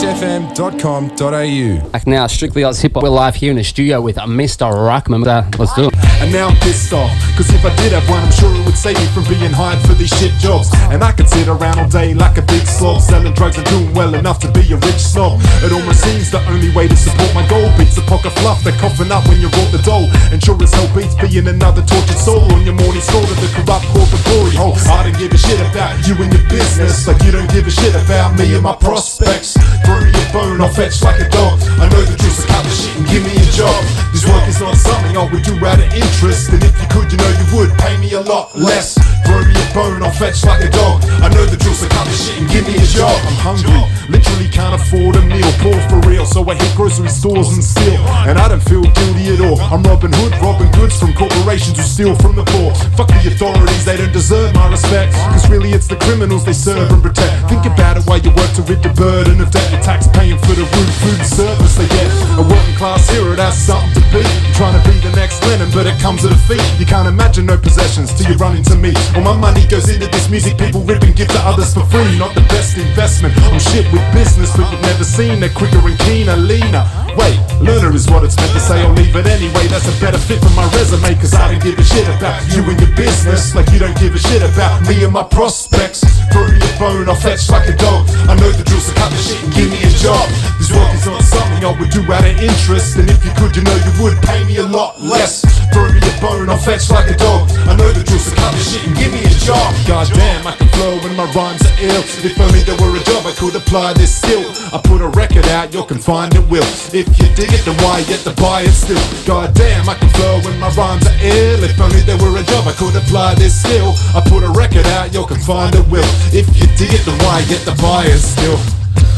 freshfm.com.au. Back now, Strictly Oz HipHop. We're live here in the studio with Mr. Ruckman. Let's do it. And now I'm pissed off, cause if I did have one, I'm sure it would save me from being hired for these shit jobs. And I could sit around all day like a big slob, selling drugs and doing well enough to be a rich snob. It almost seems the only way to support my goal beats a pocket fluff, they're coughing up when you brought the dough. And sure as hell beats being another tortured soul on your morning stroll to the corrupt corporate glory hole. I don't give a shit about you and your business, like you don't give a shit about me and my prospects. Throw me a bone, I'll fetch like a dog. I know the drill's a cup of shit and give me a job. This work is not something I would do out of interest, and if you could, you know you would pay me a lot less. Throw me a bone, I'll fetch like a dog. I know the drill's a cup of shit and give me a job. I'm hungry, literally can't afford a meal, poor for real, so I hit grocery stores and steal. And I don't feel guilty at all. I'm Robin Hood, robbing goods from corporations who steal from the poor. Fuck the authorities, they don't deserve my respect, cause really it's the criminals they serve and protect. Think about it while you work to rid the burden of debt. Your tax paying for the rude food and service they get. A working class hero, that's something to be. I'm trying to be the next Lennon, but it comes at a fee. You can't imagine no possessions till you run into me. All my money goes into this music, people rip and give to others for free. Not the best investment, I'm shit with business, but you've never seen it quicker and keener, leaner. Wait, learner is what it's meant to say, I'll leave it anyway. That's a better fit for my resume, cause I don't give a shit about you and your business, like you don't give a shit about me and my prospects. Throw me a bone, I'll fetch like a dog. I know the drill's a cup of shit and give me a job. This work is not something I would do out of interest, and if you could, you know you would pay me a lot less. Throw me a bone, I'll fetch like a dog. I know the drill's a cup of shit and give me a job. God damn, I can flow when my rhymes are ill. If only there were a job I could apply this skill. I put a record out, you'll find it will. If you dig it, then why yet to buy it still? God damn, I can flow when my rhymes are ill. If only there were a job I could apply this skill. I put a record out, you'll find it will. If you dig it, then why yet to buy it still?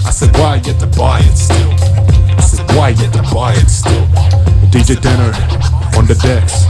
I said why yet to buy it still? I said why yet to buy it still? DJ Deno on the decks.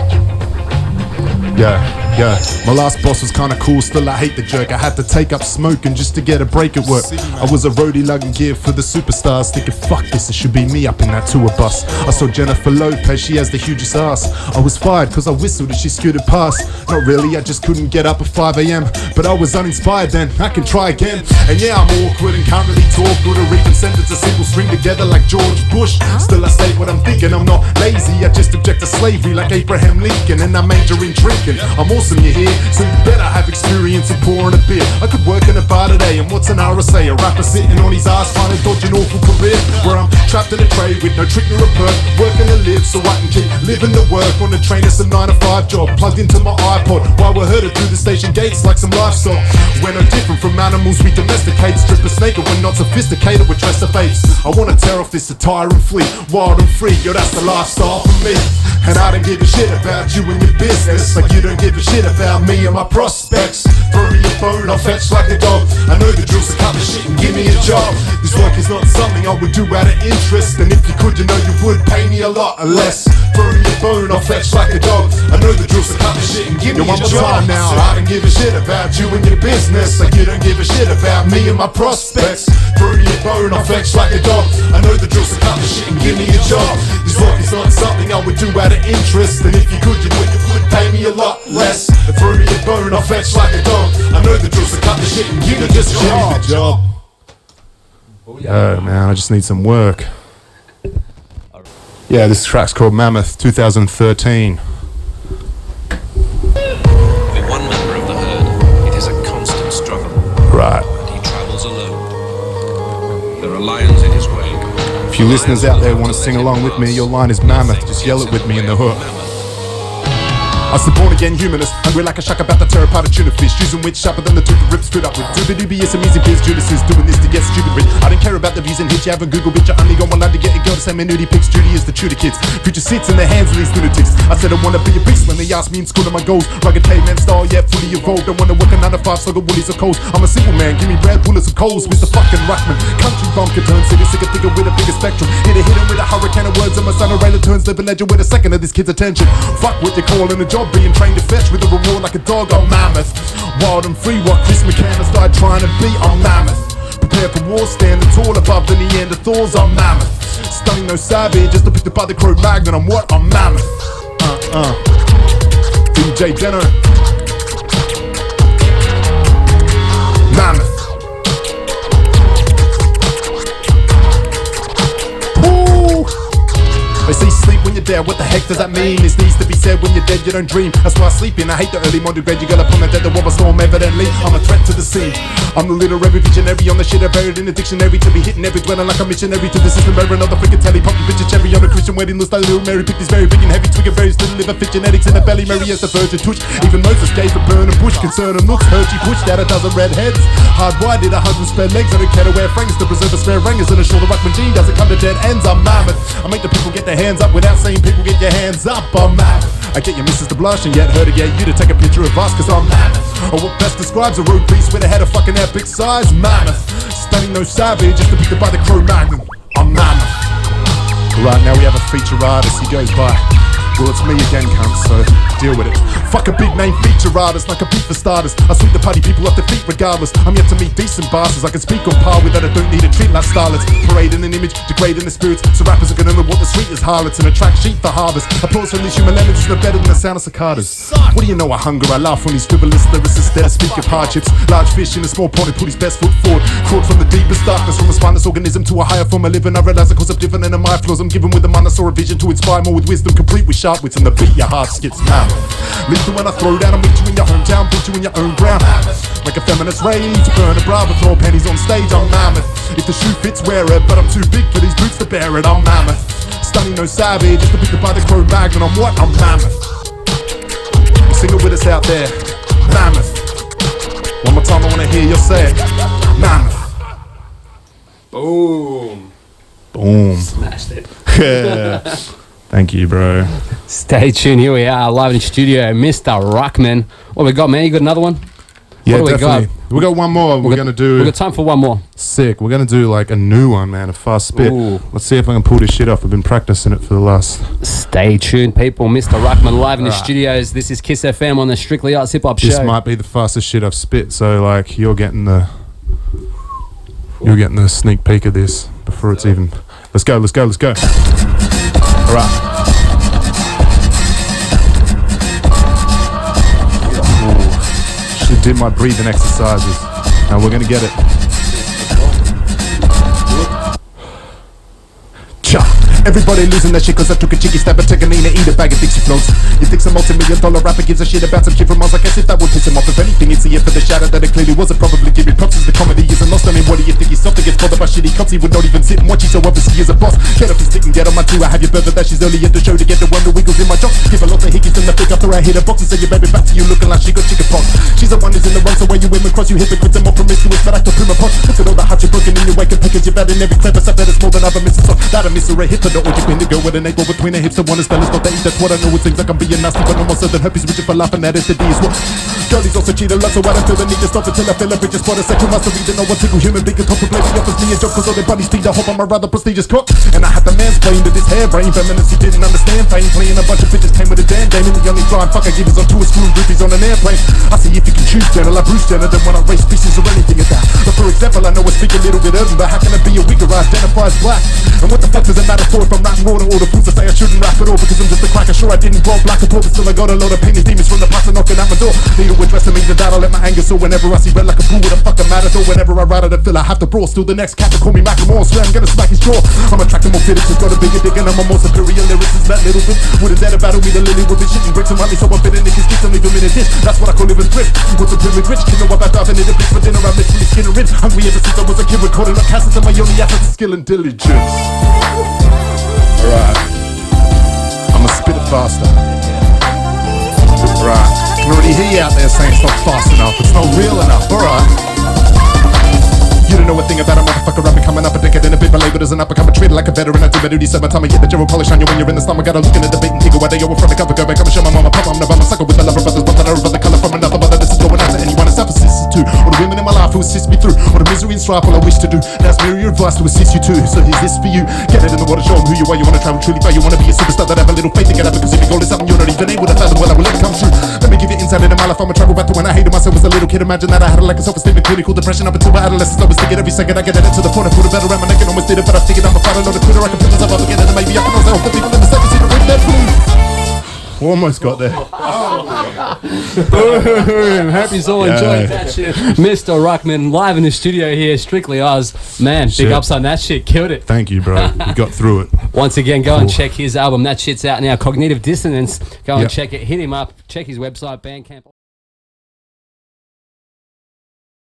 Yeah, my last boss was kinda cool, still I hate the jerk. I had to take up smoking just to get a break at work. I was a roadie lugging gear for the superstars, thinking fuck this, it should be me up in that tour bus. I saw Jennifer Lopez, she has the hugest ass. I was fired cause I whistled and she scooted past. Not really, I just couldn't get up at 5 AM, but I was uninspired then, I can try again. And yeah, I'm awkward and can't really talk good or even sentence a single string together like George Bush. Still I say what I'm thinking, I'm not lazy, I just object to slavery like Abraham Lincoln. And I major in drinking, I'm awesome, you hear? So you better have experience in pouring a beer. I could work in a bar today, and what's an RSA? A rapper sitting on his ass trying to dodge an awful career, where I'm trapped in a trade with no trick nor a perk, working to live so I can keep living the work. On the train it's a 9-to-5 job, plugged into my iPod while we're herded through the station gates like some livestock. We're no different from animals we domesticate, strip us naked, we're not sophisticated, we're dressed to face. I wanna tear off this attire and flee, wild and free, yo that's the lifestyle for me. And I don't give a shit about you and your business, like you don't give a shit about me and my prospects. Throw me a bone, I'll fetch like a dog. I know the drill's a cup of shit and give me a job. This work is not something I would do out of interest, and if you could, you know you would pay me a lot less. Throw me a bone, I'll fetch like a dog. I know the drill's a cup of shit and give me a job. Now I don't give a shit about you and your business, like you don't give a shit about me and my prospects. Throw me a bone, I'll fetch like a dog. I know the drill's a cup of shit and give me a job. This work is not something I would do out of interest, and if you could, you know you would pay me a lot less. Throw me a bone, I'll fetch like a dog. I know the drill's a cup of shit and give me just give me the job. Oh man, I just need some work. Yeah, this track's called Mammoth 2013. For one member of the herd, it is a constant struggle. Right. And he travels alone. There are lions in his wake. If you listeners out there want to sing along with me, your line is Mammoth, just yell it with me in the hook. I was the born-again humanist, hungry like a shark about the terrapata tuna fish, using which sharper than the tooth that rips straight up with. Doobie-doobie, some easy biz, Judas is doing this to get stupid rich. I don't care about the views and hits, you haven't Google bitch, I only got one line to get a girl to say my nudie pics. Judy is the tutor kids, future sits in the hands of these lunatics. I said I wanna be a beast when they asked me in school of my goals. Rugged caveman style, yeah, fully evolved. I wanna work a 9-to-5, so got woolies or coals. I'm a simple man, give me bread, bullets of coals. With the fucking Ruckman, country bumpkin turn city, sick of thinker with a bigger spectrum. Hit him with a hurricane of words, and my son a railer turns living legend with a second of this kid's attention. Fuck what you're calling a job, being trained to fetch with a reward like a dog. I'm Mammoth, wild and free, what Chris McCann started trying to be. I'm Mammoth, prepare for war, standing tall above the Neanderthals. I'm Mammoth, stunning no savage, just depicted by the Crow Magnet. I'm what? I'm Mammoth. DJ Deno, Mammoth. dead. What the heck does that mean? This needs to be said. When you're dead, you don't dream. That's why I sleep in. I hate the early modern grade. You got upon the dead, the war storm. Evidently, I'm a threat to the scene. I'm the literary visionary on the shit I buried in the dictionary. To be hitting every dwelling like a missionary to the system. Bearing another freaking telly. Pop your bitch a cherry on a Christian wedding. Looks like little Mary picked these very big and heavy twig and berries to deliver fit genetics in the belly. Mary as the virgin touch. Even Moses gave a burning bush. Concern and looks. Heard she pushed out a dozen redheads. Hardwired did 100 spare legs. I don't care to wear franks to preserve a spare rangers. And assure the Ruckman gene doesn't come to dead ends. I'm Mammoth. I make the people get their hands up without saying people get your hands up. I'm Mammoth. I get your missus to blush and yet her to get you to take a picture of us, cause I'm Mammoth. Or what best describes a road beast with a head of fucking epic size. Mammoth. Stunning no savage, just depicted by the Cro-Magnon. I'm Mammoth. Right, now we have a feature artist, he goes by, well, it's me again, cunt, so deal with it. Fuck a big name feature artist, like a beat for starters. I sweep the party people off their feet regardless. I'm yet to meet decent bastards. I can speak on par with that, I don't need a treat like starlets. Parading an image, degrading the spirits. So rappers are gonna know what the street is harlots and attract sheep for harvest. Applause from these human languages no better than the sound of cicadas. What do you know of hunger? I laugh when these frivolous lyricists there speak of hardships. Large fish in a small pond, he put his best foot forward. Crawled from the deepest darkness, from a spineless organism to a higher form of living. I realize the cause of different and my flaws. I'm given with a mind, I saw a vision to inspire more with wisdom, complete with sharp wits and the beat. Your heart skips Mammoth. Lethal when I throw down, I meet you in your hometown, beat you in your own ground. Like a feminist rage, burn a bra with throw panties on stage. I'm Mammoth. If the shoe fits, wear it, but I'm too big for these boots to bear it. I'm Mammoth. Stunning no savage, just depicted by the Cro-Magnon. I'm what? I'm Mammoth. Sing it with us out there. Mammoth. One more time, I wanna hear you say it. Mammoth. Boom. Boom. Smashed it. Yeah. Thank you, bro. Stay tuned. Here we are, live in studio, Mr. Ruckman. What we got, man? You got another one? Yeah, what do definitely. We got one more. We're gonna do. We got time for one more. Sick. We're gonna do like a new one, man. A fast spit. Ooh. Let's see if I can pull this shit off. I've been practicing it for the last. Stay tuned, people. Mr. Ruckman live in the studios. This is Kiss FM on the StrictlyOZ HipHop show. This might be the fastest shit I've spit. So like, you're getting the sneak peek of this before it's even. Let's go. Let's go. Let's go. All right. Should do my breathing exercises. Now we're gonna get it. Cha. Everybody losing their shit cause I took a cheeky stab at taking in and eat a bag of Dixie floats. You think some multi-million-dollar rapper gives a shit about some kid from Mars? I guess if that would piss him off. If anything, it's the for the shadow that it clearly wasn't. Probably giving props as the comedy isn't lost. I mean, what do you think? He's soft and gets bothered by shitty cops. He would not even sit and watch you, so obviously he's a boss. Get off his stick and get on my two. I have your brother that she's early at the show to get the wonder wiggles in my jock. Give a lot of hickeys in the pick after I hit a box and say your baby back to you looking like she got chicken pox. She's the one who's in the wrong, so when you women cross, you hypocrites and more promiscuous. But I can prove my pot. Look at all the hearts you're broken in your wake and pickers. You're bad in every clever stuff that is more than other misses. So that a miss or a hit, but not what you've been to go with an egg between her hips. I wanna spell it's not that eat, that's what I know. It seems like I'm being nasty, but no more so than herpes rigid for laughing at it. The D is what girlies also cheat a lot, so I don't feel the need to stop until I feel a bridge spot. A sexual mastery, they know what single human being can contemplate. He offers me a job cause all their bodies speed. I hope I'm a rather prestigious cock. And I had the mansplain to this hairbrain feminist who didn't understand pain. Playing a bunch of bitches came with a damn dame. And the only flying fuck I give is on tour screw groupies on an airplane. I see if you can choose Jenna like Bruce Jenner, then when I race species or anything at that. But for example, I know I speak a little bit urban, but how can I be a weaker? I identify as black. And what the fuck does it matter for if I'm rapping water or the fools that say I shouldn't rap at all? Because I'm just a cracker, sure I didn't grow black at all, but still I got a load of painted demons from the past and knocking at my door. Need to address me to that, I'll let my anger soar. Whenever I see red like a fool with a fucking matador. Whenever I ride at a fill, I have to brawl. Still the next cat to call me Macklemore. Swear I'm gonna smack his jaw. I'm attracting more critics, just got a bigger dick and I'm a more superior lyricist. That little bit wouldn't dare to battle me, the lily would be shitting bricks and money. So I'm fitting niggas dicks and leave them in a dish. That's what I call living thrift. What's a pyramid rich? You know about diving in a bitch for dinner, I'm literally skinning ribs. Hungry ever since I was a kid, recording up cassettes and my only asset is skill and diligence. Alright, I'ma spit it faster. Right, I can already hear you out there saying it's not fast enough, it's not real enough, alright. You don't know a thing about a motherfucker rapper coming up a decade and a bit, but labeled as an upper, coming treated like a veteran. I do better, so my time I get the general polish on you when you're in the stomach. Gotta looking at the bait and giggle while they go from the cover, go back, I'ma show my mama, papa, I'm the bummer, sucker with the lover brothers, but that are the color from another mother. This is going out to anyone it's opposites to, or the women in my life who assist me through, or the misery and strife all I wish to do. That's myriad advice to assist you too. So here's this for you. Get it in the water, show them who you are. You wanna travel truly far, you wanna be a superstar that have a little faith to get up, because if your goal is something you're not even able to fathom, well I will let it come true. Let me give you insight into my life. I'ma travel back to when I hated myself as a little kid. Imagine that I had a lack of self-esteem and clinical depression up until my adolescence. I was thinking every second I get it to the point I put a belt around my neck and almost did it, but I figured I'm a fighter, not a quitter. I can put myself up again and maybe I can also help the people in the second see the ring that blue. Almost got there. Boom. Hope you all enjoyed that shit. Mr. Ruckman live in the studio here, Strictly Oz. Man, big Shit. ups on that shit. Killed it. Thank you, bro. We got through it. Once again, go and check his album. That shit's out now. Cognitive Dissonance. Go and Yep. check it. Hit him up. Check his website, Bandcamp.